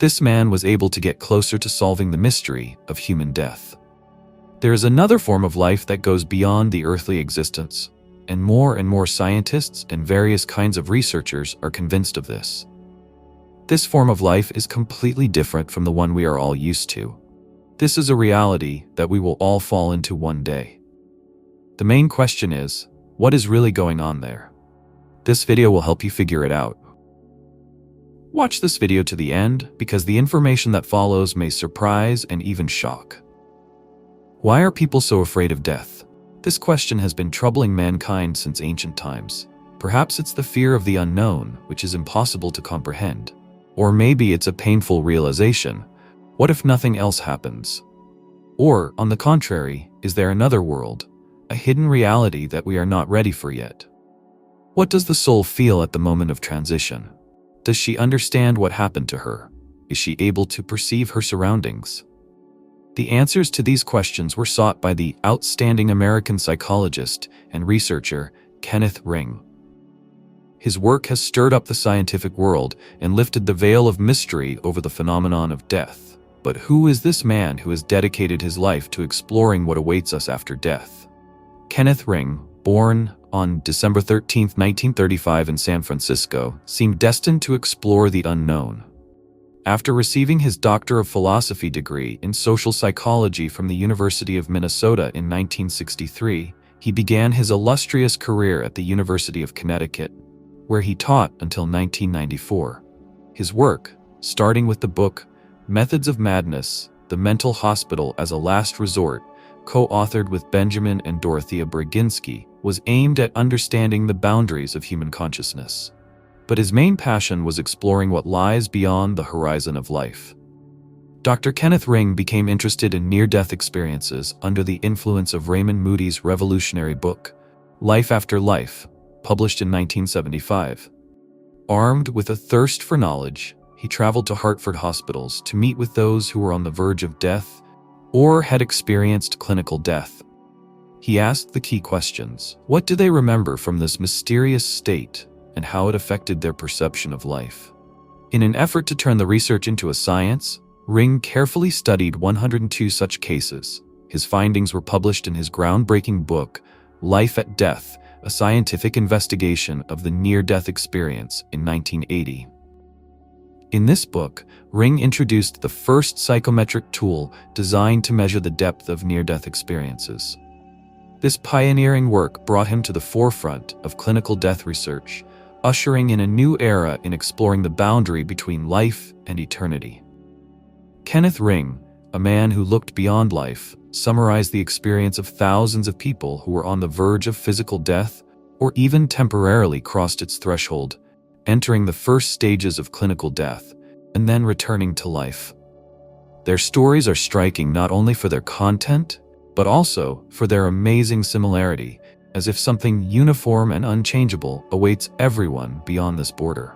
This man was able to get closer to solving the mystery of human death. There is another form of life that goes beyond the earthly existence, and more scientists and various kinds of researchers are convinced of this. This form of life is completely different from the one we are all used to. This is a reality that we will all fall into one day. The main question is, what is really going on there? This video will help you figure it out. Watch this video to the end because the information that follows may surprise and even shock. Why are people so afraid of death? This question has been troubling mankind since ancient times. Perhaps it's the fear of the unknown, which is impossible to comprehend. Or maybe it's a painful realization. What if nothing else happens? Or, on the contrary, is there another world, a hidden reality that we are not ready for yet? What does the soul feel at the moment of transition? Does she understand what happened to her? Is she able to perceive her surroundings? The answers to these questions were sought by the outstanding American psychologist and researcher Kenneth Ring. His work has stirred up the scientific world and lifted the veil of mystery over the phenomenon of death. But who is this man who has dedicated his life to exploring what awaits us after death? Kenneth Ring, born on December 13, 1935 in San Francisco, seemed destined to explore the unknown. After receiving his Doctor of Philosophy degree in social psychology from the University of Minnesota in 1963, he began his illustrious career at the University of Connecticut, where he taught until 1994. His work, starting with the book Methods of Madness, The Mental Hospital as a Last Resort, co-authored with Benjamin and Dorothea Brzezinski, was aimed at understanding the boundaries of human consciousness. But his main passion was exploring what lies beyond the horizon of life. Dr. Kenneth Ring became interested in near-death experiences under the influence of Raymond Moody's revolutionary book, Life After Life, published in 1975. Armed with a thirst for knowledge, he traveled to Hartford hospitals to meet with those who were on the verge of death or had experienced clinical death. He asked the key questions. What do they remember from this mysterious state, and how it affected their perception of life? In an effort to turn the research into a science, Ring carefully studied 102 such cases. His findings were published in his groundbreaking book, Life at Death, a scientific investigation of the near-death experience in 1980. In this book, Ring introduced the first psychometric tool designed to measure the depth of near-death experiences. This pioneering work brought him to the forefront of clinical death research, ushering in a new era in exploring the boundary between life and eternity. Kenneth Ring, a man who looked beyond life, summarized the experience of thousands of people who were on the verge of physical death or even temporarily crossed its threshold, entering the first stages of clinical death and then returning to life. Their stories are striking not only for their content, but also for their amazing similarity, as if something uniform and unchangeable awaits everyone beyond this border.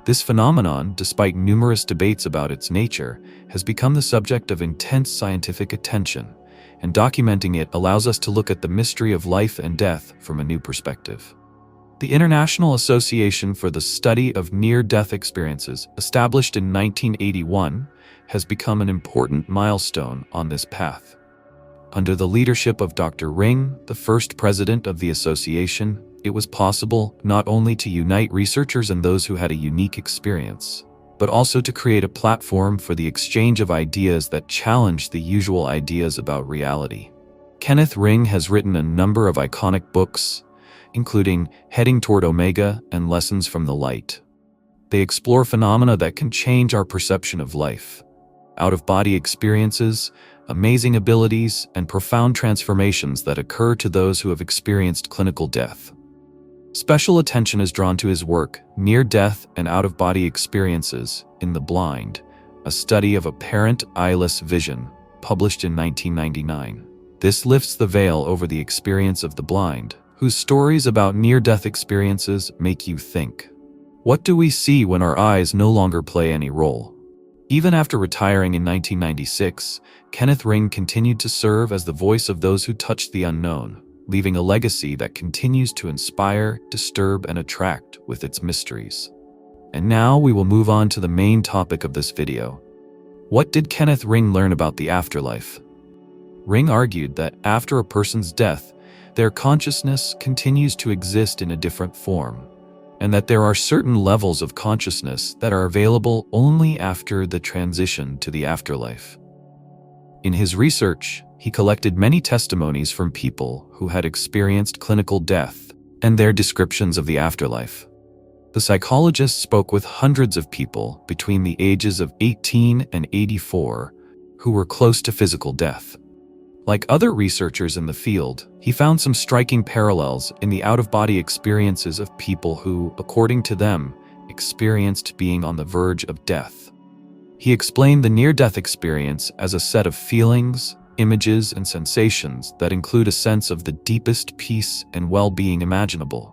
This phenomenon, despite numerous debates about its nature, has become the subject of intense scientific attention, and documenting it allows us to look at the mystery of life and death from a new perspective. The International Association for the Study of Near-Death Experiences, established in 1981, has become an important milestone on this path. Under the leadership of Dr. Ring, the first president of the association, it was possible not only to unite researchers and those who had a unique experience, but also to create a platform for the exchange of ideas that challenged the usual ideas about reality. Kenneth Ring has written a number of iconic books, including Heading Toward Omega and Lessons from the Light. They explore phenomena that can change our perception of life. Out-of-body experiences, amazing abilities, and profound transformations that occur to those who have experienced clinical death. Special attention is drawn to his work, Near Death and Out-of-Body Experiences in the Blind, a study of apparent eyeless vision, published in 1999. This lifts the veil over the experience of the blind, whose stories about near-death experiences make you think. What do we see when our eyes no longer play any role? Even after retiring in 1996, Kenneth Ring continued to serve as the voice of those who touched the unknown, leaving a legacy that continues to inspire, disturb, and attract with its mysteries. And now we will move on to the main topic of this video. What did Kenneth Ring learn about the afterlife? Ring argued that after a person's death, their consciousness continues to exist in a different form, and that there are certain levels of consciousness that are available only after the transition to the afterlife. In his research, he collected many testimonies from people who had experienced clinical death and their descriptions of the afterlife. The psychologist spoke with hundreds of people between the ages of 18 and 84 who were close to physical death. Like other researchers in the field, he found some striking parallels in the out-of-body experiences of people who, according to them, experienced being on the verge of death. He explained the near-death experience as a set of feelings, images, and sensations that include a sense of the deepest peace and well-being imaginable.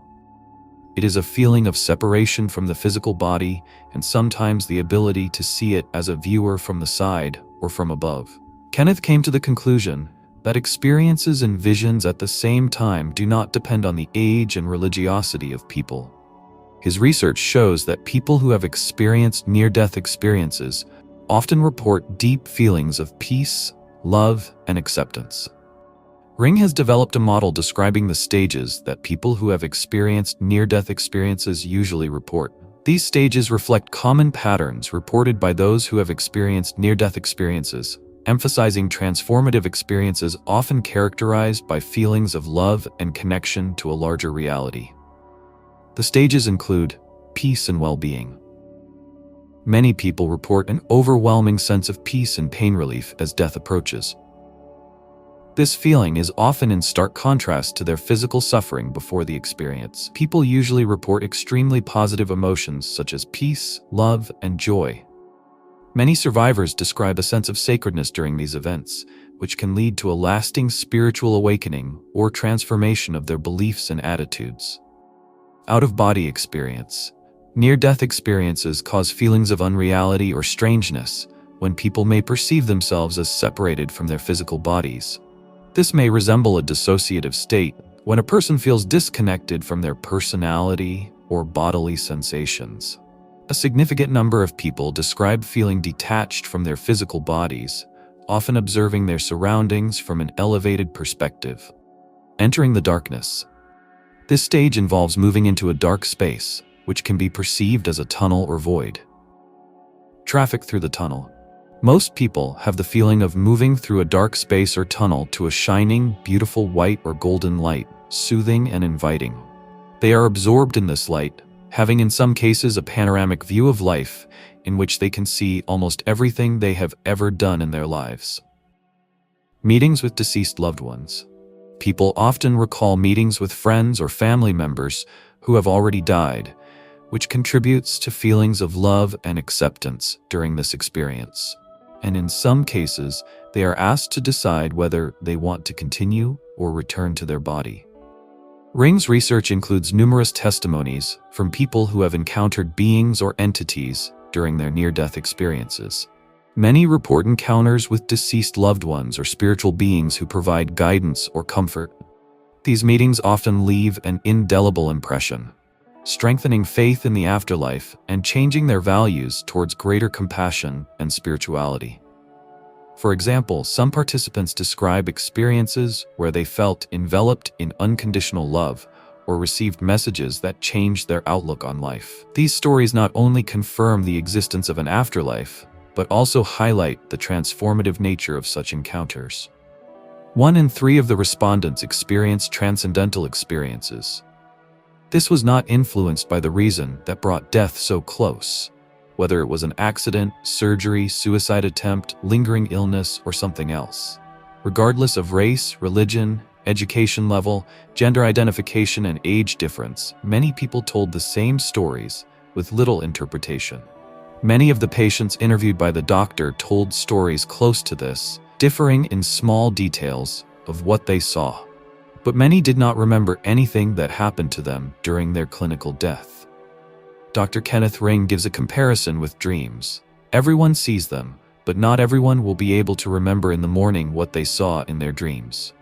It is a feeling of separation from the physical body and sometimes the ability to see it as a viewer from the side or from above. Kenneth came to the conclusion that experiences and visions at the same time do not depend on the age and religiosity of people. His research shows that people who have experienced near-death experiences often report deep feelings of peace, love, and acceptance. Ring has developed a model describing the stages that people who have experienced near-death experiences usually report. These stages reflect common patterns reported by those who have experienced near-death experiences, emphasizing transformative experiences often characterized by feelings of love and connection to a larger reality. The stages include peace and well-being. Many people report an overwhelming sense of peace and pain relief as death approaches. This feeling is often in stark contrast to their physical suffering before the experience. People usually report extremely positive emotions such as peace, love, and joy. Many survivors describe a sense of sacredness during these events, which can lead to a lasting spiritual awakening or transformation of their beliefs and attitudes. Out-of-body experience. Near-death experiences cause feelings of unreality or strangeness when people may perceive themselves as separated from their physical bodies. This may resemble a dissociative state when a person feels disconnected from their personality or bodily sensations. A significant number of people describe feeling detached from their physical bodies, often observing their surroundings from an elevated perspective. Entering the darkness. This stage involves moving into a dark space, which can be perceived as a tunnel or void. Traffic through the tunnel. Most people have the feeling of moving through a dark space or tunnel to a shining, beautiful white or golden light, soothing and inviting. They are absorbed in this light, having in some cases a panoramic view of life in which they can see almost everything they have ever done in their lives. Meetings with deceased loved ones. People often recall meetings with friends or family members who have already died, which contributes to feelings of love and acceptance during this experience. And in some cases, they are asked to decide whether they want to continue or return to their body. Ring's research includes numerous testimonies from people who have encountered beings or entities during their near-death experiences. Many report encounters with deceased loved ones or spiritual beings who provide guidance or comfort. These meetings often leave an indelible impression, strengthening faith in the afterlife and changing their values towards greater compassion and spirituality. For example, some participants describe experiences where they felt enveloped in unconditional love or received messages that changed their outlook on life. These stories not only confirm the existence of an afterlife, but also highlight the transformative nature of such encounters. 1 in 3 of the respondents experienced transcendental experiences. This was not influenced by the reason that brought death so close, whether it was an accident, surgery, suicide attempt, lingering illness, or something else. Regardless of race, religion, education level, gender identification, and age difference, many people told the same stories with little interpretation. Many of the patients interviewed by the doctor told stories close to this, differing in small details of what they saw. But many did not remember anything that happened to them during their clinical death. Dr. Kenneth Ring gives a comparison with dreams. Everyone sees them, but not everyone will be able to remember in the morning what they saw in their dreams.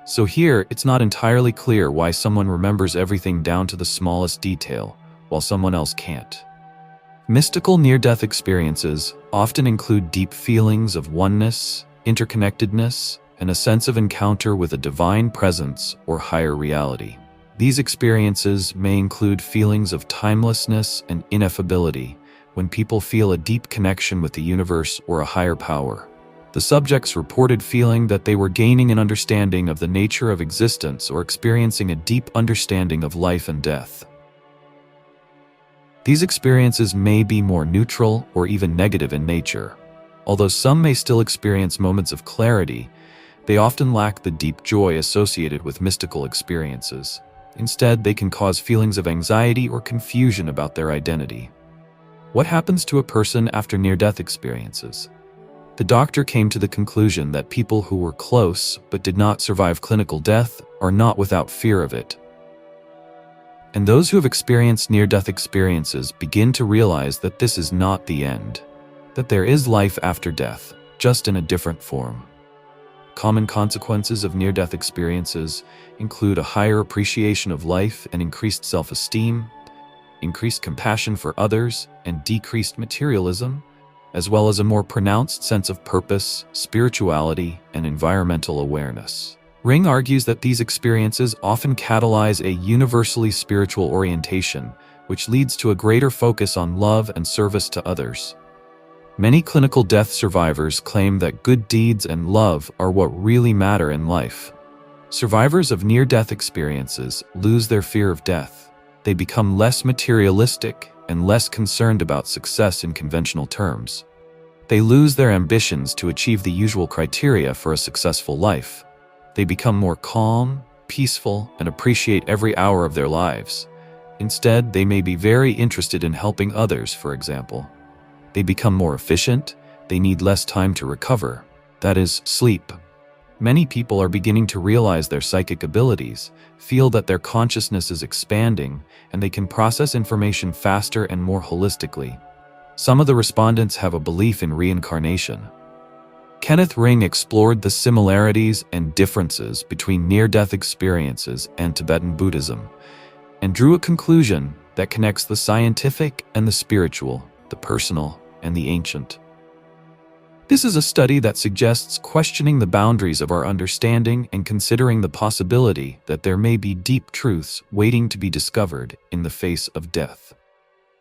So here, it's not entirely clear why someone remembers everything down to the smallest detail, while someone else can't. Mystical near-death experiences often include deep feelings of oneness, interconnectedness, and a sense of encounter with a divine presence or higher reality. These experiences may include feelings of timelessness and ineffability, when people feel a deep connection with the universe or a higher power. The subjects reported feeling that they were gaining an understanding of the nature of existence or experiencing a deep understanding of life and death. These experiences may be more neutral or even negative in nature. Although some may still experience moments of clarity, they often lack the deep joy associated with mystical experiences. Instead, they can cause feelings of anxiety or confusion about their identity. What happens to a person after near-death experiences? The doctor came to the conclusion that people who were close but did not survive clinical death are not without fear of it. And those who have experienced near-death experiences begin to realize that this is not the end, that there is life after death, just in a different form. Common consequences of near-death experiences include a higher appreciation of life and increased self-esteem, increased compassion for others, and decreased materialism, as well as a more pronounced sense of purpose, spirituality, and environmental awareness. Ring argues that these experiences often catalyze a universally spiritual orientation, which leads to a greater focus on love and service to others. Many clinical death survivors claim that good deeds and love are what really matter in life. Survivors of near-death experiences lose their fear of death. They become less materialistic and less concerned about success in conventional terms. They lose their ambitions to achieve the usual criteria for a successful life. They become more calm, peaceful, and appreciate every hour of their lives. Instead, they may be very interested in helping others, for example. They become more efficient, they need less time to recover, that is, sleep. Many people are beginning to realize their psychic abilities, feel that their consciousness is expanding, and they can process information faster and more holistically. Some of the respondents have a belief in reincarnation. Kenneth Ring explored the similarities and differences between near-death experiences and Tibetan Buddhism, and drew a conclusion that connects the scientific and the spiritual, the personal and the ancient. This is a study that suggests questioning the boundaries of our understanding and considering the possibility that there may be deep truths waiting to be discovered in the face of death.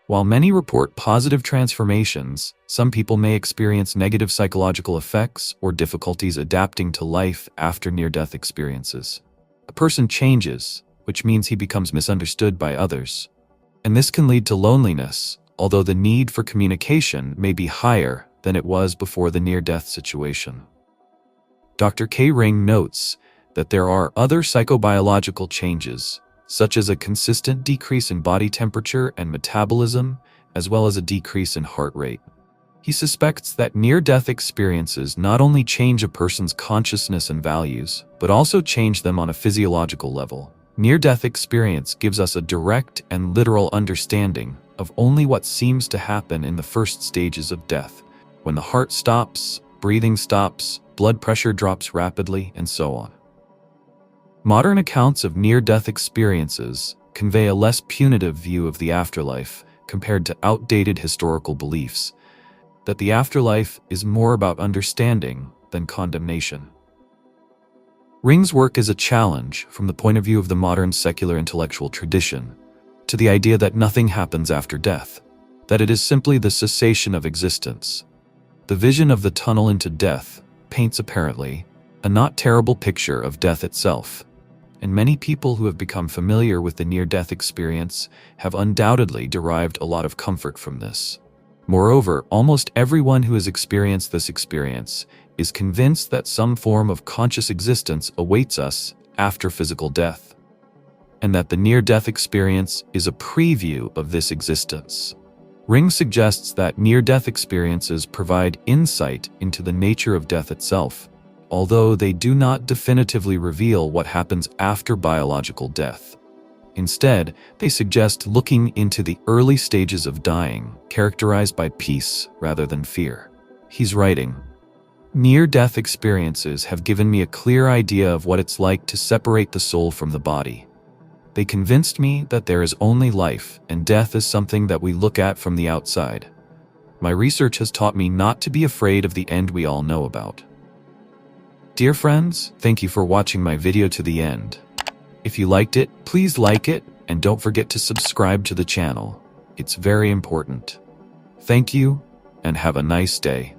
While many report positive transformations, some people may experience negative psychological effects or difficulties adapting to life after near-death experiences. A person changes, which means he becomes misunderstood by others. And this can lead to loneliness, although the need for communication may be higher than it was before the near-death situation. Dr. K. Ring notes that there are other psychobiological changes, such as a consistent decrease in body temperature and metabolism, as well as a decrease in heart rate. He suspects that near-death experiences not only change a person's consciousness and values, but also change them on a physiological level. Near-death experience gives us a direct and literal understanding of only what seems to happen in the first stages of death, when the heart stops, breathing stops, blood pressure drops rapidly, and so on. Modern accounts of near-death experiences convey a less punitive view of the afterlife compared to outdated historical beliefs, that the afterlife is more about understanding than condemnation. Ring's work is a challenge from the point of view of the modern secular intellectual tradition to the idea that nothing happens after death, that it is simply the cessation of existence. The vision of the tunnel into death paints apparently a not terrible picture of death itself, and many people who have become familiar with the near-death experience have undoubtedly derived a lot of comfort from this. Moreover, almost everyone who has experienced this experience is convinced that some form of conscious existence awaits us after physical death, and that the near-death experience is a preview of this existence. Ring suggests that near-death experiences provide insight into the nature of death itself, although they do not definitively reveal what happens after biological death. Instead, they suggest looking into the early stages of dying, characterized by peace rather than fear. He's writing, "Near-death experiences have given me a clear idea of what it's like to separate the soul from the body. They convinced me that there is only life and death is something that we look at from the outside. My research has taught me not to be afraid of the end we all know about. Dear friends, thank you for watching my video to the end. If you liked it, please like it, and don't forget to subscribe to the channel. It's very important. Thank you, and have a nice day.